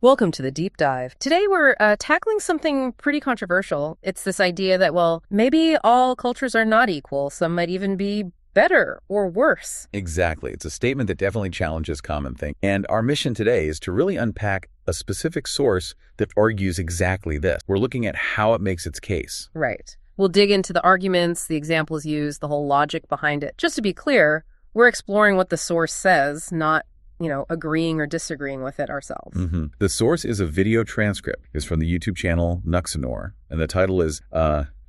Welcome to the Deep Dive. Today we're tackling something pretty controversial. It's this idea that, well, maybe all cultures are not equal. Some might even be better or worse. Exactly. It's a statement that definitely challenges common thinking. And our mission today is to really unpack a specific source that argues exactly this. We're looking at how it makes its case. Right. We'll dig into the arguments, the examples used, the whole logic behind it. Just to be clear, we're exploring what the source says, not agreeing or disagreeing with it ourselves. The source is a video transcript. It's from the YouTube channel Nuxanor, and the title is,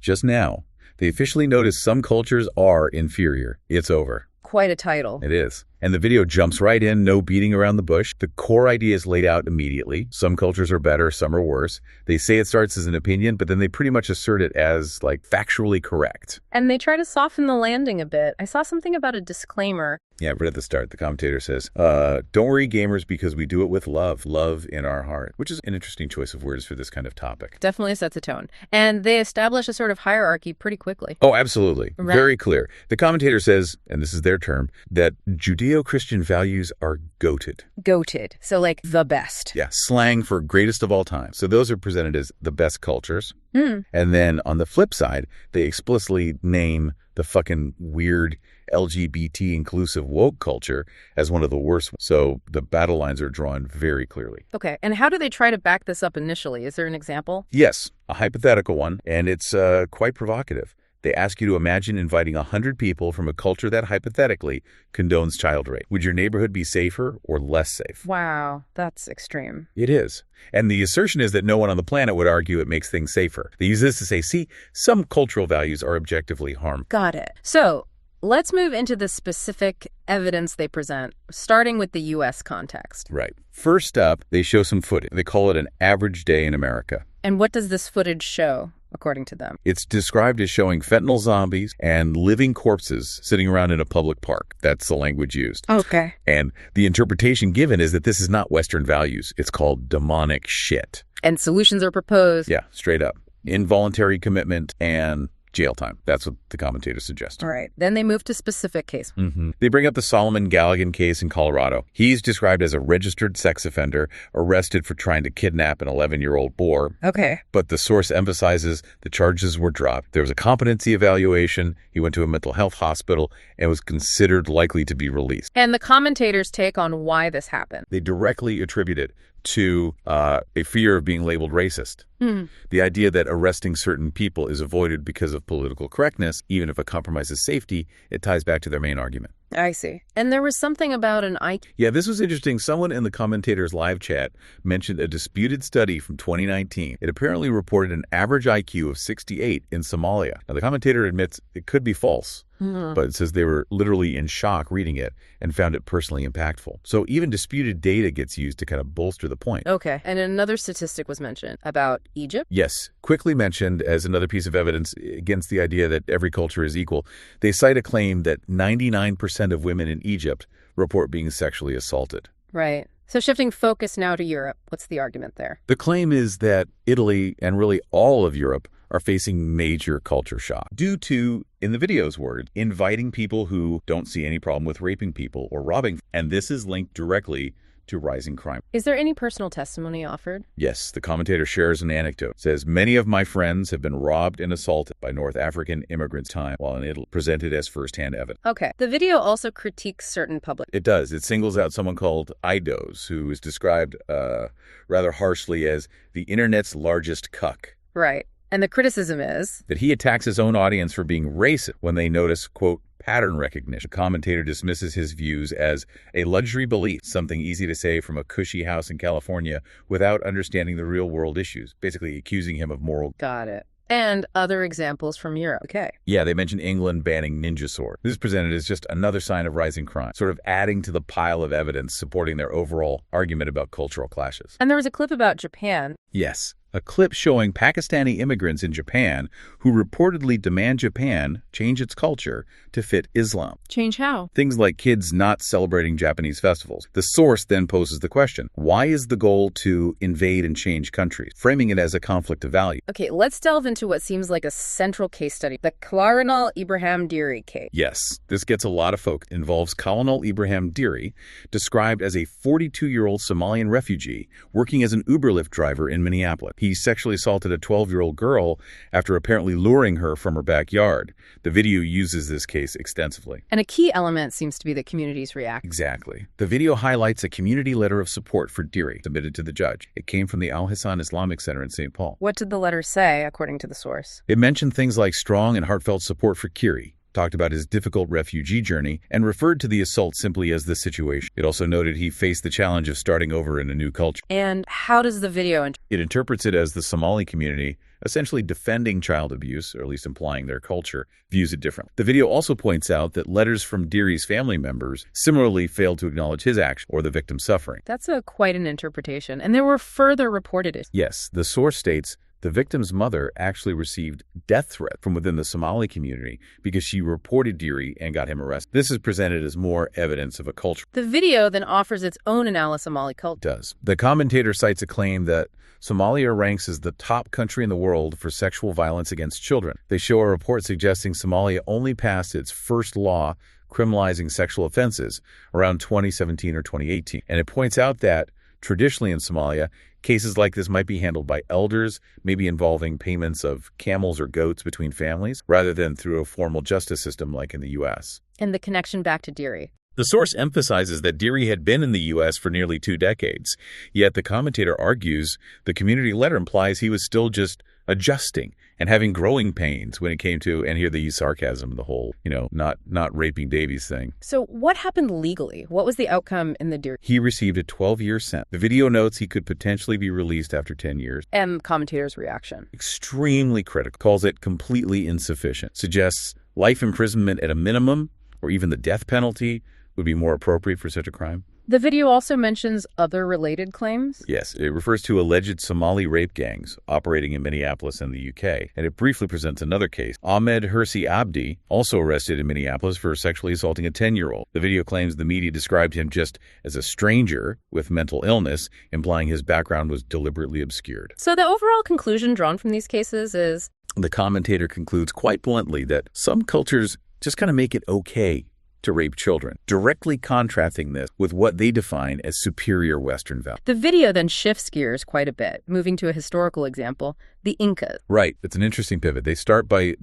Just Now, They Officially Noticed Some Cultures Are Inferior. It's over. Quite a title. It is. And the video jumps right in, no beating around the bush. The core idea is laid out immediately. Some cultures are better, some are worse. They say it starts as an opinion, but then they pretty much assert it as, factually correct. And they try to soften the landing a bit. I saw something about a disclaimer. Yeah, right at the start, the commentator says, don't worry, gamers, because we do it with love in our heart, which is an interesting choice of words for this kind of topic. Definitely sets a tone. And they establish a sort of hierarchy pretty quickly. Oh, absolutely. Right. Very clear. The commentator says, and this is their term, that Judeo-Christian values are goated. Goated. So the best. Yeah, slang for greatest of all time. So those are presented as the best cultures. And then on the flip side, they explicitly name the fucking weird LGBT inclusive woke culture as one of the worst. So the battle lines are drawn very clearly. Okay. And how do they try to back this up initially? Is there an example? Yes, a hypothetical one, and it's quite provocative. They ask you to imagine inviting 100 people from a culture that hypothetically condones child rape. Would your neighborhood be safer or less safe? Wow, that's extreme. It is. And the assertion is that no one on the planet would argue it makes things safer. They use this to say, see, some cultural values are objectively harmful. Got it. So let's move into the specific evidence they present, starting with the U.S. context. Right. First up, they show some footage. They call it an average day in America. And what does this footage show, according to them? It's described as showing fentanyl zombies and living corpses sitting around in a public park. That's the language used. Okay. And the interpretation given is that this is not Western values. It's called demonic shit. And solutions are proposed. Yeah, straight up. Involuntary commitment and jail time. That's what the commentators suggest. All right. Then they move to specific case. They bring up the Solomon Galligan case in Colorado. He's described as a registered sex offender arrested for trying to kidnap an 11-year-old boy. Okay. But the source emphasizes the charges were dropped. There was a competency evaluation. He went to a mental health hospital and was considered likely to be released. And the commentators' take on why this happened. They directly attribute it to a fear of being labeled racist. The idea that arresting certain people is avoided because of political correctness, even if it compromises safety, it ties back to their main argument. I see. And there was something about an IQ. Yeah, this was interesting. Someone in the commentators' live chat mentioned a disputed study from 2019. It apparently reported an average IQ of 68 in Somalia. Now, the commentator admits it could be false, but it says they were literally in shock reading it and found it personally impactful. So even disputed data gets used to kind of bolster the point. Okay. And another statistic was mentioned about Egypt. Yes, quickly mentioned as another piece of evidence against the idea that every culture is equal. They cite a claim that 99% of women in Egypt report being sexually assaulted. Right. So shifting focus now to Europe, what's the argument there? The claim is that Italy and really all of Europe are facing major culture shock due to, in the video's word, inviting people who don't see any problem with raping people or robbing. And this is linked directly to rising crime. Is there any personal testimony offered? Yes, the commentator shares an anecdote. Says, many of my friends have been robbed and assaulted by North African immigrants time while in Italy, presented as firsthand evidence. Okay. The video also critiques certain public. It does. It singles out someone called Idos, who is described rather harshly as the internet's largest cuck. Right. And the criticism is that he attacks his own audience for being racist when they notice, quote, pattern recognition. The commentator dismisses his views as a luxury belief, something easy to say from a cushy house in California without understanding the real world issues, basically accusing him of moral. Got it. And other examples from Europe. Okay. Yeah, they mentioned England banning ninja sword. This is presented as just another sign of rising crime, sort of adding to the pile of evidence supporting their overall argument about cultural clashes. And there was a clip about Japan. Yes. a clip showing Pakistani immigrants in Japan who reportedly demand Japan change its culture to fit Islam. Change how? Things like kids not celebrating Japanese festivals. The source then poses the question, why is the goal to invade and change countries, framing it as a conflict of value? Okay, let's delve into what seems like a central case study, the Colonel Ibrahim Deary case. Yes, this gets a lot of focus. It involves Colonel Ibrahim Deary, described as a 42-year-old Somalian refugee working as an Uber Lyft driver in Minneapolis. He sexually assaulted a 12-year-old girl after apparently luring her from her backyard. The video uses this case extensively. And a key element seems to be the community's reaction. Exactly. The video highlights a community letter of support for Deary submitted to the judge. It came from the Al Hassan Islamic Center in St. Paul. What did the letter say, according to the source? It mentioned things like strong and heartfelt support for Kiri, talked about his difficult refugee journey, and referred to the assault simply as the situation. It also noted he faced the challenge of starting over in a new culture. And how does the video It interprets it as the Somali community essentially defending child abuse, or at least implying their culture, views it differently. The video also points out that letters from Deary's family members similarly failed to acknowledge his action or the victim's suffering. That's quite an interpretation. And there were further reported issues. Yes, the source states the victim's mother actually received death threats from within the Somali community because she reported Deary and got him arrested. This is presented as more evidence of a culture. The video then offers its own analysis of Somali culture. It does. The commentator cites a claim that Somalia ranks as the top country in the world for sexual violence against children. They show a report suggesting Somalia only passed its first law criminalizing sexual offenses around 2017 or 2018. And it points out that traditionally in Somalia, cases like this might be handled by elders, maybe involving payments of camels or goats between families, rather than through a formal justice system like in the U.S. And the connection back to Deary. The source emphasizes that Deary had been in the U.S. for nearly 2 decades, yet the commentator argues the community letter implies he was still just adjusting and having growing pains when it came to, and here they use sarcasm, the whole, not raping babies thing. So what happened legally? What was the outcome in the Deary? He received a 12-year sentence. The video notes he could potentially be released after 10 years. And commentator's reaction. Extremely critical. Calls it completely insufficient. Suggests life imprisonment at a minimum, or even the death penalty, would be more appropriate for such a crime. The video also mentions other related claims? Yes, it refers to alleged Somali rape gangs operating in Minneapolis and the UK, and it briefly presents another case. Ahmed Hirsi Abdi, also arrested in Minneapolis for sexually assaulting a 10-year-old. The video claims the media described him just as a stranger with mental illness, implying his background was deliberately obscured. So the overall conclusion drawn from these cases is? The commentator concludes quite bluntly that some cultures just kind of make it okay to rape children, directly contrasting this with what they define as superior Western values. The video then shifts gears quite a bit, moving to a historical example, the Incas. Right. It's an interesting pivot. They start by,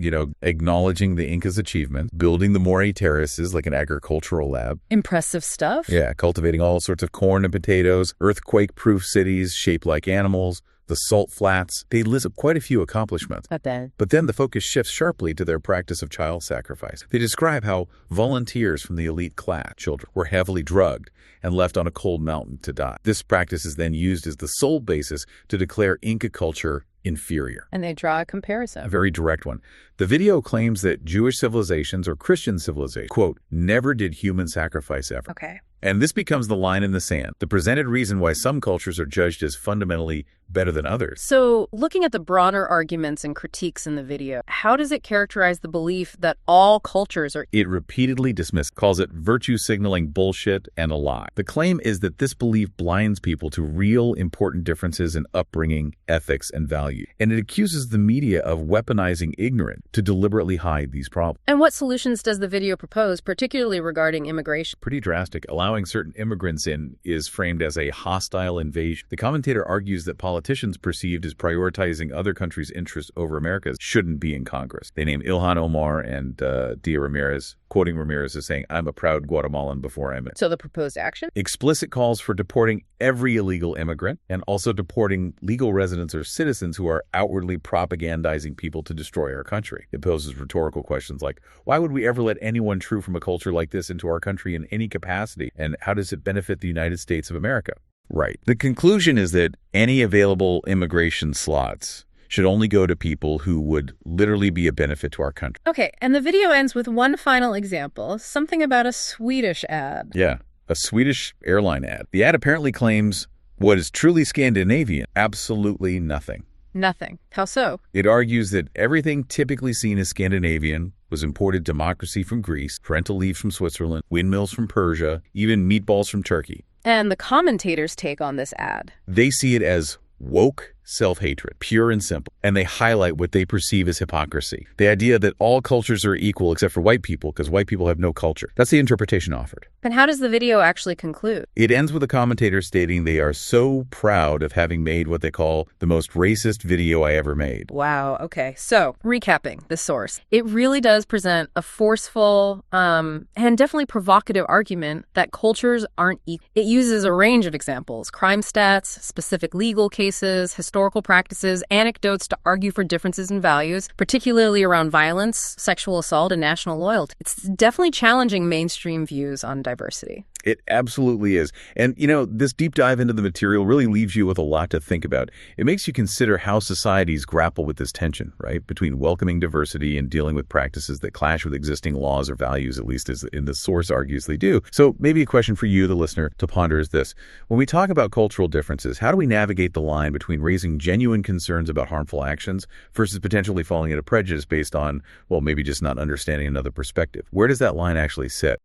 acknowledging the Incas' achievements, building the Moray terraces like an agricultural lab. Impressive stuff. Yeah, cultivating all sorts of corn and potatoes, earthquake-proof cities shaped like animals, the salt flats. They list quite a few accomplishments. Not bad. But then the focus shifts sharply to their practice of child sacrifice. They describe how volunteers from the elite class, children, were heavily drugged and left on a cold mountain to die. This practice is then used as the sole basis to declare Inca culture inferior. And they draw a comparison. A very direct one. The video claims that Jewish civilizations or Christian civilizations, quote, never did human sacrifice ever. Okay. And this becomes the line in the sand, the presented reason why some cultures are judged as fundamentally better than others. So, looking at the broader arguments and critiques in the video, how does it characterize the belief that all cultures are... It repeatedly dismisses, calls it virtue signaling bullshit and a lie. The claim is that this belief blinds people to real important differences in upbringing, ethics, and value. And it accuses the media of weaponizing ignorance to deliberately hide these problems. And what solutions does the video propose, particularly regarding immigration? Pretty drastic. Allowing certain immigrants in is framed as a hostile invasion. The commentator argues that politicians perceived as prioritizing other countries' interests over America's shouldn't be in Congress. They name Ilhan Omar and Dia Ramirez, quoting Ramirez as saying, "I'm a proud Guatemalan before I'm in." So the proposed action? Explicit calls for deporting every illegal immigrant and also deporting legal residents or citizens who are outwardly propagandizing people to destroy our country. It poses rhetorical questions like, why would we ever let anyone true from a culture like this into our country in any capacity? And how does it benefit the United States of America? Right. The conclusion is that any available immigration slots should only go to people who would literally be a benefit to our country. Okay, and the video ends with one final example, something about a Swedish ad. Yeah, a Swedish airline ad. The ad apparently claims what is truly Scandinavian, absolutely nothing. Nothing. How so? It argues that everything typically seen as Scandinavian was imported democracy from Greece, parental leave from Switzerland, windmills from Persia, even meatballs from Turkey. And the commentators' take on this ad? They see it as woke self-hatred, pure and simple, and they highlight what they perceive as hypocrisy. The idea that all cultures are equal except for white people because white people have no culture. That's the interpretation offered. And how does the video actually conclude? It ends with the commentator stating they are so proud of having made what they call the most racist video I ever made. Wow, okay. So, recapping the source. It really does present a forceful and definitely provocative argument that cultures aren't equal. It uses a range of examples, crime stats, specific legal cases, historical practices, anecdotes to argue for differences in values, particularly around violence, sexual assault, and national loyalty. It's definitely challenging mainstream views on diversity. It absolutely is. And, this deep dive into the material really leaves you with a lot to think about. It makes you consider how societies grapple with this tension, right, between welcoming diversity and dealing with practices that clash with existing laws or values, at least as in the source argues they do. So maybe a question for you, the listener, to ponder is this. When we talk about cultural differences, how do we navigate the line between raising genuine concerns about harmful actions versus potentially falling into prejudice based on, well, maybe just not understanding another perspective? Where does that line actually sit?